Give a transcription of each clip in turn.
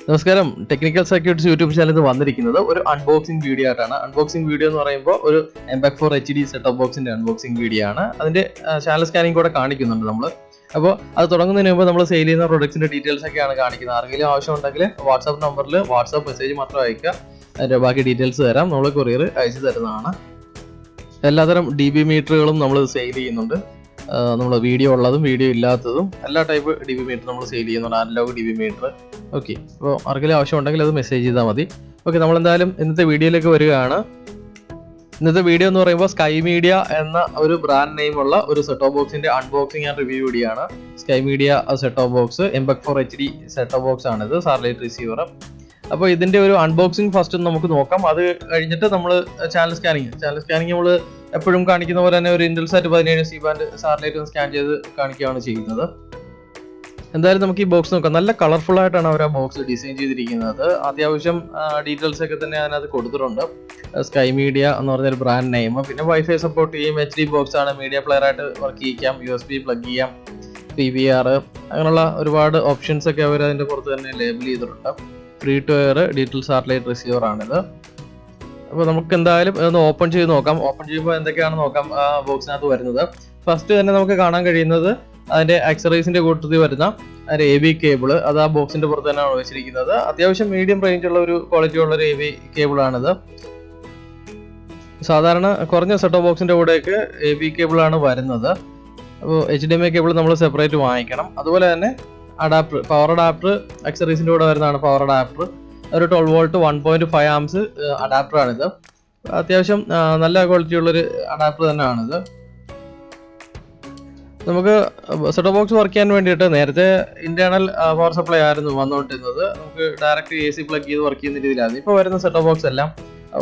നമസ്കാരം, technical circuits YouTube ചാനലിൽ വന്നിരിക്കുന്നത് ഒരു അൺബോക്സിംഗ് വീഡിയോ ആയിട്ടാണ്. അൺബോക്സിംഗ് വീഡിയോ എന്ന് പറയുമ്പോൾ ഒരു Mpeg4 HD സെറ്റ് ബോക്സിന്റെ അൺബോക്സിംഗ് വീഡിയോ ആണ്. അതിന്റെ ചാനൽ സ്കാനിംഗ് കൂടെ കാണിക്കുന്നുണ്ട് നമ്മൾ. അപ്പോൾ അത് തുടങ്ങുന്നതിന് മുമ്പ് നമ്മൾ സെയിൽ ചെയ്യുന്ന പ്രൊഡക്ട്സിന്റെ ഡീറ്റെയിൽസ് ഒക്കെയാണ് കാണിക്കുന്നത്. ആരെങ്കിലും ആവശ്യമുണ്ടെങ്കിൽ വാട്സാപ്പ് നമ്പറിൽ വാട്സാപ്പ് മെസ്സേജ് മാത്രം അയക്കുക. അതിന്റെ ബാക്കി ഡീറ്റെയിൽസ് തരാം, നമ്മൾ കൊറിയർ അയച്ചു തരുന്നതാണ്. എല്ലാത്തരം DB മീറ്ററുകളും നമ്മൾ സെയിൽ ചെയ്യുന്നുണ്ട്. നമ്മൾ വീഡിയോ ഉള്ളതും വീഡിയോ ഇല്ലാത്തതും എല്ലാ ടൈപ്പ് DB മീറ്റർ നമ്മൾ സെയിൽ ചെയ്യുന്നുണ്ട്. Analogue DB meter. ഓക്കെ, അപ്പോൾ ആർക്കെങ്കിലും ആവശ്യമുണ്ടെങ്കിൽ അത് മെസ്സേജ് ചെയ്താൽ മതി. ഓക്കെ, നമ്മളെന്തായാലും ഇന്നത്തെ വീഡിയോയിലേക്ക് വരികയാണ്. ഇന്നത്തെ വീഡിയോ എന്ന് പറയുമ്പോൾ Skymedia എന്ന ഒരു ബ്രാൻഡ് നെയിം ഉള്ള ഒരു സെറ്റ് ഓഫ് ബോക്സിന്റെ അൺബോക്സിംഗ് ആൻഡ് റിവ്യൂ വീഡിയോ ആണ്. Skymedia set of box Mpeg4 HD set of box ആണിത്, സാറ്റലൈറ്റ് റിസീവർ. അപ്പോൾ ഇതിന്റെ ഒരു അൺബോക്സിംഗ് ഫസ്റ്റ് നമുക്ക് നോക്കാം. അത് കഴിഞ്ഞിട്ട് നമ്മൾ ചാനൽ സ്കാനിങ് നമ്മൾ എപ്പോഴും കാണിക്കുന്ന പോലെ തന്നെ ഒരു ഇന്റൽസാറ്റ് 17 C ബാൻഡ് സാറ്റലൈറ്റ് സ്കാൻ ചെയ്ത് കാണിക്കുകയാണ് ചെയ്യുന്നത്. എന്തായാലും നമുക്ക് ഈ ബോക്സ് നോക്കാം. നല്ല കളർഫുൾ ആയിട്ടാണ് അവർ ആ ബോക്സ് ഡിസൈൻ ചെയ്തിരിക്കുന്നത്. അത്യാവശ്യം ഡീറ്റെയിൽസ് ഒക്കെ തന്നെ അതിനകത്ത് കൊടുത്തിട്ടുണ്ട്. Skymedia എന്ന് പറഞ്ഞൊരു ബ്രാൻഡ് നെയിം. പിന്നെ വൈഫൈ സപ്പോർട്ട് ചെയ്യും, HD ബോക്സ് ആണ്, മീഡിയ പ്ലെയർ ആയിട്ട് വർക്ക് ചെയ്യിക്കാം, USB പ്ലഗ് ചെയ്യാം, PVR അങ്ങനെയുള്ള ഒരുപാട് ഓപ്ഷൻസ് ഒക്കെ അവർ അതിന്റെ പുറത്ത് തന്നെ ലേബിൾ ചെയ്തിട്ടുണ്ട്. Free to air digital satellite receiver ആണിത്. അപ്പോൾ നമുക്ക് എന്തായാലും ഒന്ന് ഓപ്പൺ ചെയ്ത് നോക്കാം. ഓപ്പൺ ചെയ്യുമ്പോൾ എന്തൊക്കെയാണ് നോക്കാം ആ ബോക്സിനകത്ത് വരുന്നത്. ഫസ്റ്റ് തന്നെ നമുക്ക് കാണാൻ കഴിയുന്നത് അതിന്റെ ആക്സറീസിന്റെ കൂട്ടത്തിൽ വരുന്ന അതിന്റെ AV കേബിൾ. അത് ആ ബോക്സിന്റെ പുറത്ത് തന്നെയാണ് വെച്ചിരിക്കുന്നത്. അത്യാവശ്യം മീഡിയം റേഞ്ച് ഉള്ള ഒരു ക്വാളിറ്റി ഉള്ള ഒരു AV കേബിൾ ആണിത്. സാധാരണ കുറഞ്ഞ സെറ്റ് ഓഫ് ബോക്സിന്റെ കൂടെയൊക്കെ AV കേബിൾ ആണ് വരുന്നത്. അപ്പോൾ HDMI കേബിൾ നമ്മൾ സെപ്പറേറ്റ് വാങ്ങിക്കണം. അതുപോലെ തന്നെ അഡാപ്റ്റർ, പവർ അഡാപ്റ്റർ ആക്സറീസിന്റെ കൂടെ വരുന്നതാണ് പവർ അഡാപ്റ്റർ. ഒരു 12 വോൾട്ട് 1.5 ആംസ് അഡാപ്റ്റർ ആണിത്. അത്യാവശ്യം നല്ല ക്വാളിറ്റി ഉള്ളൊരു അഡാപ്റ്റർ തന്നെയാണിത്. നമുക്ക് സെറ്റ് ഓഫ് ബോക്സ് വർക്ക് ചെയ്യാൻ വേണ്ടിയിട്ട് നേരത്തെ ഇന്റേണൽ പവർ സപ്ലൈ ആയിരുന്നു വന്നുകൊണ്ടിരുന്നത്. നമുക്ക് ഡയറക്റ്റ് AC പ്ലഗ് ചെയ്ത് വർക്ക് ചെയ്യുന്ന രീതിയിലായിരുന്നു. ഇപ്പോൾ വരുന്ന സെറ്റ് ഓഫ് ബോക്സ് എല്ലാം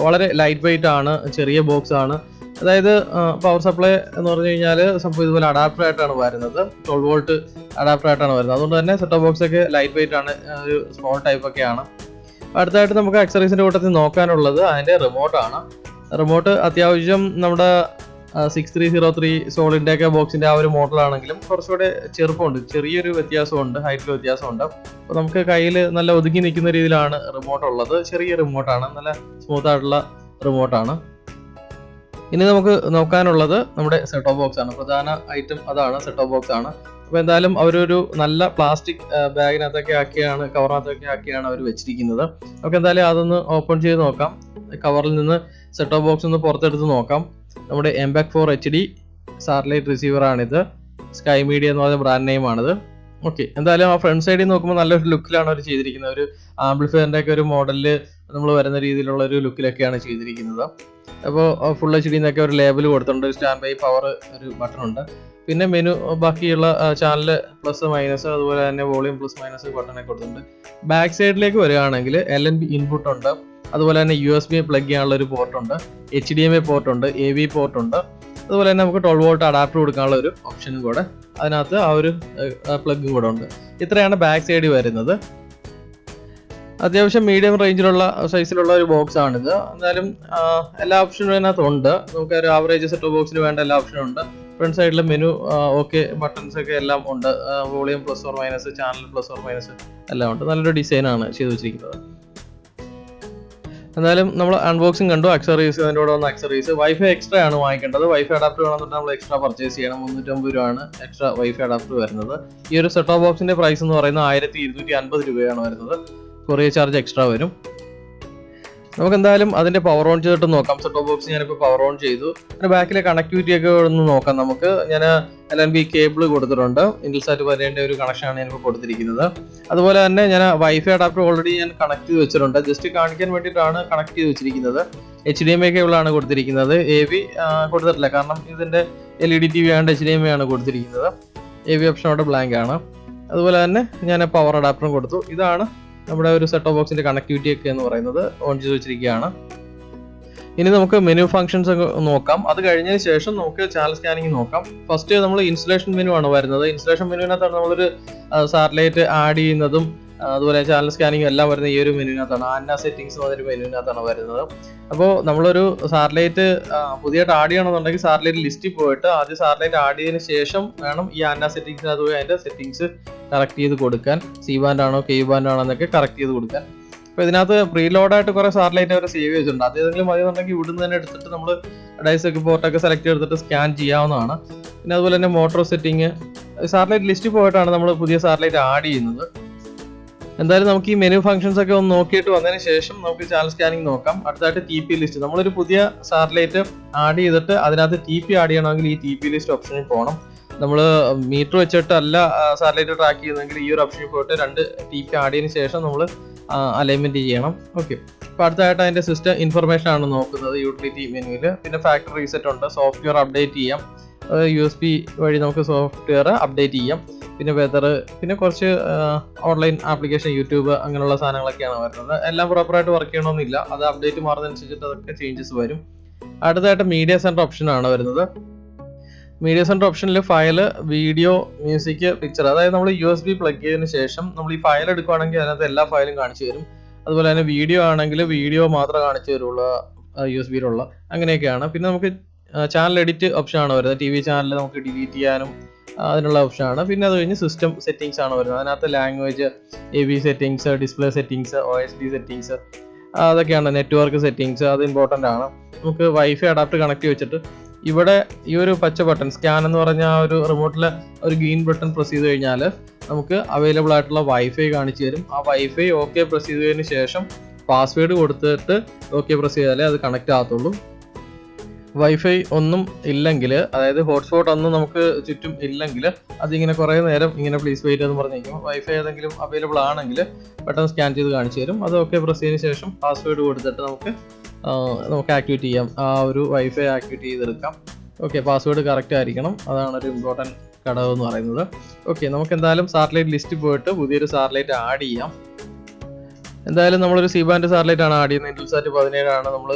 വളരെ ലൈറ്റ് വെയിറ്റ് ആണ്, ചെറിയ ബോക്സ് ആണ്. അതായത് പവർ സപ്ലൈ എന്ന് പറഞ്ഞു കഴിഞ്ഞാൽ സംഭവം ഇതുപോലെ അഡാപ്റ്റർ ആയിട്ടാണ് വരുന്നത്. 12 വോൾട്ട് അഡാപ്റ്റർ ആയിട്ടാണ് വരുന്നത്. അതുകൊണ്ട് തന്നെ സെറ്റ് ഓഫ് ബോക്സ് ഒക്കെ ലൈറ്റ് വെയിറ്റ് ആണ്, ഒരു സ്മോൾ ടൈപ്പ് ഒക്കെയാണ്. അടുത്തായിട്ട് നമുക്ക് ആക്സറീസിന്റെ കൂട്ടത്തിൽ നോക്കാനുള്ളത് അതിന്റെ റിമോട്ടാണ്. റിമോട്ട് അത്യാവശ്യം നമ്മുടെ 6303 സോളിഡിന്റെ ഒക്കെ ബോക്സിന്റെ ആ ഒരു മോഡലാണെങ്കിലും കുറച്ചുകൂടെ ചെറുപ്പമുണ്ട്, ചെറിയൊരു വ്യത്യാസമുണ്ട്, ഹൈറ്റിൽ വ്യത്യാസമുണ്ട്. അപ്പോൾ നമുക്ക് കയ്യിൽ നല്ല ഒതുങ്ങി നിൽക്കുന്ന രീതിയിലാണ് റിമോട്ട് ഉള്ളത്. ചെറിയ റിമോട്ടാണ്, നല്ല സ്മൂത്ത് ആയിട്ടുള്ള റിമോട്ടാണ്. ഇനി നമുക്ക് നോക്കാനുള്ളത് നമ്മുടെ സെറ്റ് ഓഫ് ബോക്സ് ആണ്. പ്രധാന ഐറ്റം അതാണ്, സെറ്റ് ഓഫ് ബോക്സ് ആണ്. അപ്പോൾ എന്തായാലും അവരൊരു നല്ല പ്ലാസ്റ്റിക് ബാഗിനകത്തൊക്കെ ആക്കിയാണ്, കവറിനകത്തൊക്കെ ആക്കിയാണ് അവർ വെച്ചിരിക്കുന്നത്. നമുക്ക് എന്തായാലും അതൊന്ന് ഓപ്പൺ ചെയ്ത് നോക്കാം. കവറിൽ നിന്ന് സെറ്റ് ഓഫ് ബോക്സ് ഒന്ന് പുറത്തെടുത്ത് നോക്കാം. നമ്മുടെ Mpeg4 HD സാറ്റലൈറ്റ് റിസീവർ ആണിത്. Skymedia എന്ന് പറഞ്ഞ ബ്രാൻഡ് നെയിം ആണിത്. ഓക്കെ, എന്തായാലും ആ ഫ്രണ്ട് സൈഡിൽ നോക്കുമ്പോൾ നല്ലൊരു ലുക്കിലാണ് അവർ ചെയ്തിരിക്കുന്നത്. ഒരു ആംപ്ലിഫയറിന്റെ ഒക്കെ ഒരു മോഡലിൽ നമ്മൾ വരുന്ന രീതിയിലുള്ള ഒരു ലുക്കിലൊക്കെയാണ് ചെയ്തിരിക്കുന്നത്. അപ്പോൾ ഫുൾ HD എന്നൊക്കെ ഒരു ലേബിൾ കൊടുത്തിട്ടുണ്ട്. സ്റ്റാൻഡ് ബൈ പവർ ഒരു ബട്ടൺ ഉണ്ട്. പിന്നെ മെനു, ബാക്കിയുള്ള ചാനൽ പ്ലസ് മൈനസ്, അതുപോലെ തന്നെ വോളിയം പ്ലസ് മൈനസ് ബട്ടണൊക്കെ കൊടുത്തിട്ടുണ്ട്. ബാക്ക് സൈഡിലേക്ക് വരികയാണെങ്കിൽ LNB ഇൻപുട്ട് ഉണ്ട്. അതുപോലെ തന്നെ USB പ്ലഗ് ചെയ്യാനുള്ള ഒരു പോർട്ട് ഉണ്ട്, HDMI പോർട്ട് ഉണ്ട്, AV പോർട്ട് ഉണ്ട്. അതുപോലെ തന്നെ നമുക്ക് 12 വോൾട്ട് അഡാപ്റ്റർ കൊടുക്കാനുള്ള ഒരു ഓപ്ഷനും കൂടെ അതിനകത്ത് ആ ഒരു പ്ലഗും കൂടെ ഉണ്ട്. ഇത്രയാണ് ബാക്ക് സൈഡിൽ വരുന്നത്. അത്യാവശ്യം മീഡിയം റേഞ്ചിലുള്ള സൈസിലുള്ള ഒരു ബോക്സ് ആണിത്. എന്നാലും എല്ലാ ഓപ്ഷനും അതിനകത്ത് ഉണ്ട്. നമുക്ക് ഒരു ആവറേജ് സെറ്റ് ഓഫ് ബോക്സിന് വേണ്ട എല്ലാ ഓപ്ഷനും ഉണ്ട്. ഫ്രണ്ട് സൈഡിലെ മെനു, ഓക്കെ, ബട്ടൺസ് ഒക്കെ എല്ലാം ഉണ്ട്. Volume plus or minus, channel plus or minus എല്ലാം ഉണ്ട്. നല്ലൊരു ഡിസൈനാണ് ചെയ്ത് വെച്ചിരിക്കുന്നത്. എന്തായാലും നമ്മൾ അൺബോക്സിംഗ് കണ്ടു. ആക്സറീസ്, അതിൻ്റെ കൂടെ വന്ന ആക്സറീസ്. വൈഫൈ എക്സ്ട്രാ ആണ് വാങ്ങിക്കേണ്ടത്. വൈഫൈ അഡാപ്റ്റർ വേണമെന്നുണ്ടെങ്കിൽ നമ്മൾ എക്സ്ട്രാ പർച്ചേസ് ചെയ്യണം. 350 രൂപയാണ് എക്സ്ട്രാ വൈഫൈ അഡാപ്റ്റർ വരുന്നത്. ഈ ഒരു സെറ്റ് ഓഫ് ബോക്സിന്റെ പ്രൈസ് എന്ന് പറയുന്നത് 1250 രൂപയാണ് വരുന്നത്. കൊറിയർ ചാർജ് എക്സ്ട്രാ വരും. നമുക്ക് എന്തായാലും അതിന്റെ പവർ ഓൺ ചെയ്തിട്ട് നോക്കാം. സെറ്റ് ഓഫ് ബോക്സ് ഞാനിപ്പോൾ പവർ ഓൺ ചെയ്തു. അതിന്റെ ബാക്കിലെ കണക്ടിവിറ്റി ഒക്കെ ഒന്ന് നോക്കാം നമുക്ക്. ഞാൻ LNB കേബിൾ കൊടുത്തിട്ടുണ്ട്. ഇന്റൽസാറ്റ് 17 ഒരു കണക്ഷനാണ് ഞാനിപ്പോൾ കൊടുത്തിരിക്കുന്നത്. അതുപോലെ തന്നെ ഞാൻ വൈഫൈ അഡാപ്റ്റർ ഓൾറെഡി ഞാൻ കണക്ട് ചെയ്ത് വെച്ചിട്ടുണ്ട്. ജസ്റ്റ് കാണിക്കാൻ വേണ്ടിയിട്ടാണ് കണക്ട് ചെയ്ത് വെച്ചിരിക്കുന്നത്. HDMI കേബിളാണ് കൊടുത്തിരിക്കുന്നത്. AV കൊടുത്തിട്ടില്ല, കാരണം ഇതിന്റെ LED TV ആയതുകൊണ്ട് HDMI ആണ് കൊടുത്തിരിക്കുന്നത്. AV ഓപ്ഷൻ അവിടെ ബ്ലാങ്ക് ആണ്. അതുപോലെ തന്നെ ഞാൻ പവർ അഡാപ്റ്ററും കൊടുത്തു. ഇതാണ് നമ്മുടെ ഒരു സെറ്റ് ഓഫ് ബോക്സിന്റെ കണക്ടിവിറ്റി ഒക്കെ എന്ന് പറയുന്നത്. ഓൺ ചെയ്ത് വെച്ചിരിക്കുകയാണ്. ഇനി നമുക്ക് മെനു ഫംഗ്ഷൻസ് ഒക്കെ നോക്കാം. അത് കഴിഞ്ഞതിന് ശേഷം നമുക്ക് ചാനൽ സ്കാനിങ് നോക്കാം. ഫസ്റ്റ് നമ്മൾ ഇൻസ്റ്റലേഷൻ മെനു ആണ് വരുന്നത്. ഇൻസ്റ്റലേഷൻ മെനുവിനകത്താണ് നമ്മളൊരു സാറ്റലൈറ്റ് ആഡ് ചെയ്യുന്നതും അതുപോലെ ചാനൽ സ്കാനിങ് എല്ലാം വരുന്ന ഈ ഒരു മെനുവിനകത്താണ്. ആന്ന സെറ്റിംഗ്സ് എന്നൊരു മെനുവിനകത്താണ് വരുന്നത്. അപ്പോൾ നമ്മളൊരു സാറ്റലൈറ്റ് പുതിയതായിട്ട് ആഡ് ചെയ്യണമെന്നുണ്ടെങ്കിൽ സാറ്റലൈറ്റ് ലിസ്റ്റിൽ പോയിട്ട് ആദ്യം സാറ്റലൈറ്റ് ആഡ് ചെയ്തതിന് ശേഷം വേണം ഈ ആന്ന സെറ്റിംഗ്സിനകത്ത് പോയി അതിന്റെ സെറ്റിംഗ്സ് കറക്റ്റ് ചെയ്ത് കൊടുക്കാൻ, സി ബാൻഡ് ആണോ കെ ബാൻഡ് ആണോ എന്നൊക്കെ കറക്റ്റ് ചെയ്ത് കൊടുക്കാൻ. അപ്പോൾ ഇതിനകത്ത് പ്രീ ലോഡായിട്ട് കുറേ സാറ്റലൈറ്റ് അവർ സേവ് ചെയ്തിട്ടുണ്ട്. അത് ഏതെങ്കിലും മതിയെന്നുണ്ടെങ്കിൽ ഇവിടുന്ന് തന്നെ എടുത്തിട്ട് നമ്മൾ ഡൈസൊക്കെ പോർട്ടൊക്കെ സെലക്ട് ചെയ്തിട്ട് സ്കാൻ ചെയ്യാവുന്നതാണ്. പിന്നെ അതുപോലെ തന്നെ മോട്ടോർ സെറ്റിംഗ്, സാറ്റലൈറ്റ് ലിസ്റ്റിൽ പോയിട്ടാണ് നമ്മൾ പുതിയ സാറ്റലൈറ്റ് ആഡ് ചെയ്യുന്നത്. എന്തായാലും നമുക്ക് ഈ മെനു ഫംഗ്ഷൻസ് ഒക്കെ ഒന്ന് നോക്കിയിട്ട് വന്നതിന് ശേഷം നമുക്ക് ചാനൽ സ്കാനിങ് നോക്കാം. അടുത്തായിട്ട് TP ലിസ്റ്റ്, നമ്മളൊരു പുതിയ സാറ്റലൈറ്റ് ആഡ് ചെയ്തിട്ട് അതിനകത്ത് TP ആഡ് ചെയ്യണമെങ്കിൽ ഈ TP ലിസ്റ്റ് ഓപ്ഷനിൽ പോകണം. നമ്മൾ മീറ്റർ വെച്ചിട്ടല്ല സാറ്റലൈറ്റ് ട്രാക്ക് ചെയ്യുന്നതെങ്കിൽ ഈ ഒരു ഓപ്ഷനിൽ പോയിട്ട് 2 TP ആഡ് ചെയ്തതിന് ശേഷം നമ്മൾ അലൈൻമെന്റ് ചെയ്യണം. ഓക്കെ, അപ്പോൾ അടുത്തായിട്ട് അതിൻ്റെ സിസ്റ്റം ഇൻഫർമേഷൻ ആണ് നോക്കുന്നത് യൂട്ടിലിറ്റി മെനുവിൽ. പിന്നെ ഫാക്ടറി റീസെറ്റ് ഉണ്ട്, സോഫ്റ്റ്വെയർ അപ്ഡേറ്റ് ചെയ്യാം, USB വഴി നമുക്ക് സോഫ്റ്റ്വെയർ അപ്ഡേറ്റ് ചെയ്യാം, പിന്നെ വെതർ, പിന്നെ കുറച്ച് ഓൺലൈൻ ആപ്ലിക്കേഷൻ, യൂട്യൂബ്, അങ്ങനെയുള്ള സാധനങ്ങളൊക്കെയാണ് വരുന്നത്. എല്ലാം പ്രോപ്പറായിട്ട് വർക്ക് ചെയ്യണമെന്നില്ല, അത് അപ്ഡേറ്റ് മാറുന്നതനുസരിച്ചിട്ട് അതൊക്കെ ചേഞ്ചസ് വരും. അടുത്തായിട്ട് മീഡിയ സെൻറ്റർ ഓപ്ഷനാണ് വരുന്നത്. മീഡിയ സെൻറ്റർ ഓപ്ഷനിൽ ഫയല്, വീഡിയോ, മ്യൂസിക്, പിക്ചർ, അതായത് നമ്മൾ USB പ്ലഗ് ചെയ്തതിന് ശേഷം നമ്മൾ ഈ ഫയൽ എടുക്കുകയാണെങ്കിൽ അതിനകത്ത് എല്ലാ ഫയലും കാണിച്ചു തരും. അതുപോലെ തന്നെ വീഡിയോ ആണെങ്കിൽ വീഡിയോ മാത്രമേ കാണിച്ചു തരുള്ളൂ USB-യിലുള്ള, അങ്ങനെയൊക്കെയാണ്. പിന്നെ നമുക്ക് ചാനൽ എഡിറ്റ് ഓപ്ഷനാണ് വരുന്നത്. TV ചാനൽ നമുക്ക് ഡിലീറ്റ് ചെയ്യാനും അതിനുള്ള ഓപ്ഷനാണ്. പിന്നെ അത് കഴിഞ്ഞ് സിസ്റ്റം സെറ്റിംഗ്സ് ആണ് വരുന്നത്. അതിനകത്ത് language, AV settings, display settings, OSD settings, അതൊക്കെയാണ്. നെറ്റ്വർക്ക് സെറ്റിംഗ്സ്, അത് ഇമ്പോർട്ടൻ്റ് ആണ്. നമുക്ക് വൈഫൈ അഡാപ്റ്റർ കണക്ട് വെച്ചിട്ട് ഇവിടെ ഈ ഒരു പച്ച ബട്ടൺ സ്കാൻ എന്ന് പറഞ്ഞ ആ ഒരു റിമോട്ടിലെ ഒരു ഗ്രീൻ ബട്ടൺ പ്രസ് ചെയ്ത് കഴിഞ്ഞാൽ നമുക്ക് അവൈലബിൾ ആയിട്ടുള്ള വൈഫൈ കാണിച്ചു തരും. ആ വൈഫൈ ഓക്കെ പ്രസ് ചെയ്തതിന് ശേഷം പാസ്വേഡ് കൊടുത്തിട്ട് ഓക്കെ പ്രസ് ചെയ്താലേ അത് കണക്റ്റ് ആകത്തുള്ളൂ. വൈഫൈ ഒന്നും ഇല്ലെങ്കിൽ, അതായത് ഹോട്ട്സ്പോട്ട് ഒന്നും നമുക്ക് ചുറ്റും ഇല്ലെങ്കിൽ അതിങ്ങനെ കുറേ നേരം ഇങ്ങനെ പ്ലീസ് വെയിറ്റ് എന്ന് പറഞ്ഞിരിക്കും. വൈഫൈ ഏതെങ്കിലും അവൈലബിൾ ആണെങ്കിൽ പെട്ടെന്ന് സ്കാൻ ചെയ്ത് കാണിച്ചു തരും. അത് ഓക്കെ പ്രസ് ചെയ്തതിന് ശേഷം പാസ്വേഡ് കൊടുത്തിട്ട് നമുക്ക് ആക്ടിവേറ്റ് ചെയ്യാം, ആ ഒരു വൈഫൈ ആക്ടിവേറ്റ് ചെയ്തെടുക്കാം. ഓക്കെ, പാസ്വേഡ് കറക്റ്റ് ആയിരിക്കണം, അതാണ് ഒരു ഇമ്പോർട്ടൻറ്റ് ഘടകം എന്ന് പറയുന്നത്. ഓക്കെ, നമുക്ക് എന്തായാലും സാറ്റലൈറ്റ് ലിസ്റ്റിൽ പോയിട്ട് പുതിയൊരു സാറ്റലൈറ്റ് ആഡ് ചെയ്യാം. എന്തായാലും നമ്മളൊരു സി ബാൻഡ് സാറ്റലൈറ്റ് ആണ് ആഡ് ചെയ്യുന്നത്. ഇന്റൽസാറ്റ് 17 ആണ് നമ്മൾ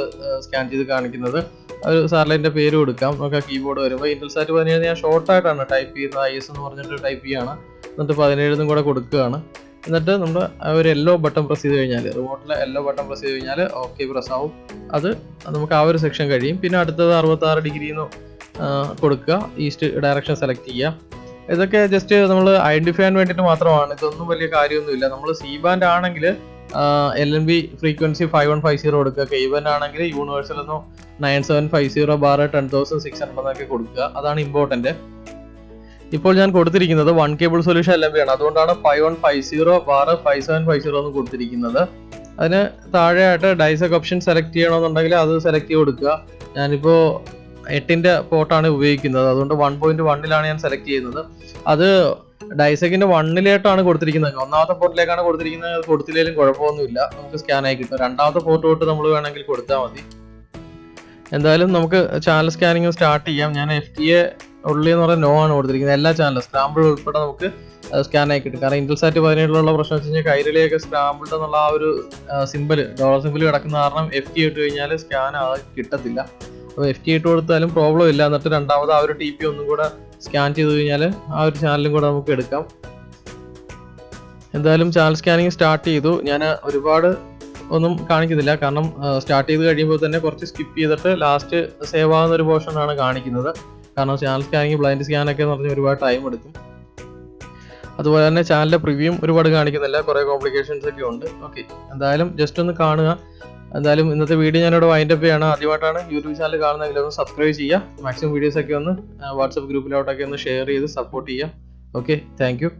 സ്കാൻ ചെയ്ത് കാണിക്കുന്നത്. ഒരു സാറ്റലൈറ്റിന്റെ പേര് കൊടുക്കാം. നമുക്ക് കീബോർഡ് വരുമ്പോൾ ഇന്റൽസാറ്റ് 17 ഞാൻ ഷോർട്ടായിട്ടാണ് ടൈപ്പ് ചെയ്യുന്നത്. IS എന്ന് പറഞ്ഞിട്ട് ടൈപ്പ് ചെയ്യാണ്, എന്നിട്ട് 17 കൂടെ കൊടുക്കുകയാണ്. എന്നിട്ട് നമ്മൾ ഒരു യെല്ലോ ബട്ടൺ പ്രസ് ചെയ്ത് കഴിഞ്ഞാൽ, റിമോട്ടിലെ യെല്ലോ ബട്ടൺ പ്രസ് ചെയ്ത് കഴിഞ്ഞാൽ ഓക്കെ പ്രസ് ആവും. അത് നമുക്ക് ആ ഒരു സെക്ഷൻ കഴിയും. പിന്നെ അടുത്തത് 66 ഡിഗ്രി കൊടുക്കുക, ഈസ്റ്റ് ഡയറക്ഷൻ സെലക്ട് ചെയ്യുക. ഇതൊക്കെ ജസ്റ്റ് നമ്മൾ ഐഡന്റിഫൈ ചെയ്യാൻ വേണ്ടിയിട്ട് മാത്രമാണ്, ഇതൊന്നും വലിയ കാര്യമൊന്നുമില്ല. നമ്മൾ സി ബാൻഡ് ആണെങ്കിൽ LNB ഫ്രീക്വൻസി 5150 കൊടുക്കുക, കെ ബാൻഡ് ആണെങ്കിൽ യൂണിവേഴ്സൽ 9750/10600 എന്നൊക്കെ കൊടുക്കുക. അതാണ് ഇമ്പോർട്ടന്റ്. ഇപ്പോൾ ഞാൻ കൊടുത്തിരിക്കുന്നത് 1 കേബിൾ സൊല്യൂഷൻ LNB ആണ്, അതുകൊണ്ടാണ് 5150/5750 എന്ന് കൊടുത്തിരിക്കുന്നത്. അതിന് താഴെയായിട്ട് ഡൈസക് ഓപ്ഷൻ സെലക്ട് ചെയ്യണമെന്നുണ്ടെങ്കിൽ അത് സെലക്ട് ചെയ്ത് കൊടുക്കുക. ഞാനിപ്പോൾ 8-ന്റെ പോർട്ടാണ് ഉപയോഗിക്കുന്നത്, അതുകൊണ്ട് 1.1-ലാണ് ഞാൻ സെലക്ട് ചെയ്യുന്നത്. അത് ഡൈസക്കിന്റെ 1-ലേട്ടാണ് കൊടുത്തിരിക്കുന്നത്, 1ാമത്തെ പോർട്ടിലേക്കാണ് കൊടുത്തിരിക്കുന്നത്. അത് കൊടുത്തില്ലെങ്കിലും കുഴപ്പമൊന്നുമില്ല, നമുക്ക് സ്കാൻ ആയി കിട്ടും. 2ാമത്തെ പോർട്ട് തൊട്ട് നമ്മൾ വേണമെങ്കിൽ കൊടുത്താൽ മതി. എന്തായാലും നമുക്ക് ചാനൽ സ്കാനിങ് സ്റ്റാർട്ട് ചെയ്യാം. ഞാൻ FTA ഉള്ളി എന്ന് പറഞ്ഞാൽ നോ ആണ് കൊടുത്തിരിക്കുന്നത്. എല്ലാ ചാനലും സ്ക്രാമ്പിൾ ഉൾപ്പെടെ നമുക്ക് സ്കാൻ ആയി കിട്ടും. കാരണം ഇന്റൽസാറ്റ് 17 പ്രശ്നം വെച്ച് കഴിഞ്ഞാൽ കൈരളിയൊക്കെ സ്ക്രാമ്പിൾഡ് എന്നുള്ള ആ ഒരു ഡോളർ സിമ്പിൾ കിടക്കുന്ന കാരണം FTA ഇട്ട് കഴിഞ്ഞാൽ സ്കാൻ കിട്ടത്തില്ല. അപ്പോൾ FTA ഇട്ട് കൊടുത്താലും പ്രോബ്ലം ഇല്ല. എന്നിട്ട് 2ാമത് ആ ഒരു TP ഒന്നും കൂടെ സ്കാൻ ചെയ്ത് കഴിഞ്ഞാൽ ആ ഒരു ചാനലും കൂടെ നമുക്ക് എടുക്കാം. എന്തായാലും ചാനൽ സ്കാനിങ് സ്റ്റാർട്ട് ചെയ്തു. ഞാൻ ഒരുപാട് ഒന്നും കാണിക്കുന്നില്ല, കാരണം സ്റ്റാർട്ട് ചെയ്ത് കഴിയുമ്പോൾ തന്നെ കുറച്ച് സ്കിപ്പ് ചെയ്തിട്ട് ലാസ്റ്റ് സേവ് ആവുന്ന ഒരു പോർഷനാണ് കാണിക്കുന്നത്. കാരണം ചാനൽ സ്കാനിങ്, ബ്ലൈൻഡ് സ്കാനൊക്കെ എന്ന് പറഞ്ഞാൽ ഒരുപാട് ടൈം എടുക്കും. അതുപോലെ തന്നെ ചാനലിൻ്റെ പ്രിവ്യൂം ഒരുപാട് കാണിക്കുന്നില്ല, കുറേ കോംപ്ലിക്കേഷൻസ് ഒക്കെ ഉണ്ട്. ഓക്കെ, എന്തായാലും ജസ്റ്റ് ഒന്ന് കാണുക. എന്തായാലും ഇന്നത്തെ വീഡിയോ ഞാനിവിടെ വൈൻഡപ്പ് ചെയ്യാണ്. ആദ്യമായിട്ടാണ് യൂട്യൂബ് ചാനൽ കാണുന്നതെങ്കിൽ ഒന്ന് സബ്സ്ക്രൈബ് ചെയ്യുക. മാക്സിമം വീഡിയോസൊക്കെ ഒന്ന് വാട്സപ്പ് ഗ്രൂപ്പിലോട്ടൊക്കെ ഒന്ന് ഷെയർ ചെയ്ത് സപ്പോർട്ട് ചെയ്യുക. Okay, thank you.